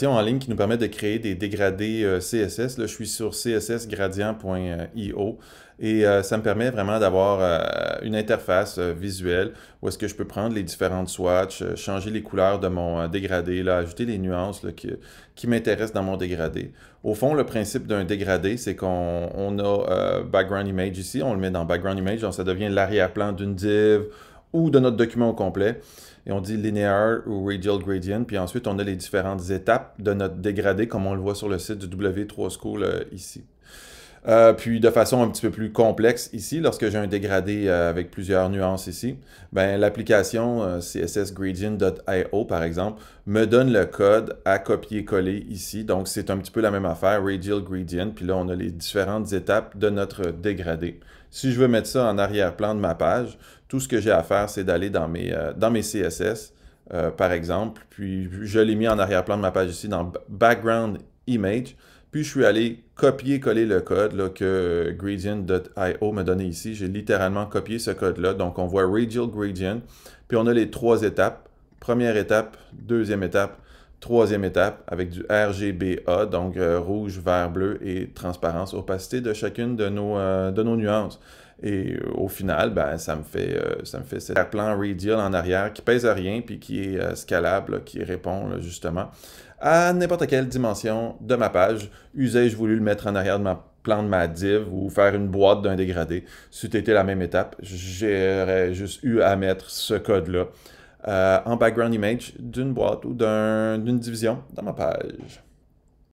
En ligne qui nous permet de créer des dégradés CSS. Là, je suis sur cssgradient.io et ça me permet vraiment d'avoir une interface visuelle où est-ce que je peux prendre les différentes swatches, changer les couleurs de mon dégradé, là, ajouter les nuances là, qui m'intéressent dans mon dégradé. Au fond, le principe d'un dégradé, c'est qu'on a background image ici, on le met dans background image, donc ça devient l'arrière-plan d'une div ou de notre document au complet. Et on dit linear ou radial gradient. Puis ensuite, on a les différentes étapes de notre dégradé, comme on le voit sur le site du W3School ici. Puis de façon un petit peu plus complexe ici, lorsque j'ai un dégradé avec plusieurs nuances ici, ben, l'application cssgradient.io par exemple me donne le code à copier-coller ici. Donc c'est un petit peu la même affaire, radial gradient, puis là on a les différentes étapes de notre dégradé. Si je veux mettre ça en arrière-plan de ma page, tout ce que j'ai à faire c'est d'aller dans mes CSS par exemple, puis je l'ai mis en arrière-plan de ma page ici dans Background Image. Puis je suis allé copier-coller le code là, que gradient.io m'a donné ici. J'ai littéralement copié ce code-là. Donc on voit radial gradient. Puis on a les trois étapes. Première étape, deuxième étape, troisième étape avec du RGBA, donc rouge, vert, bleu et transparence, opacité de chacune de nos nuances. Et au final, ben, ça me fait cet plan radial en arrière qui pèse à rien puis qui est scalable, là, qui répond là, justement à n'importe quelle dimension de ma page. Usais-je voulu le mettre en arrière de ma plan de ma div ou faire une boîte d'un dégradé. Si c'était la même étape, j'aurais juste eu à mettre ce code-là en background image d'une boîte ou d'une division dans ma page.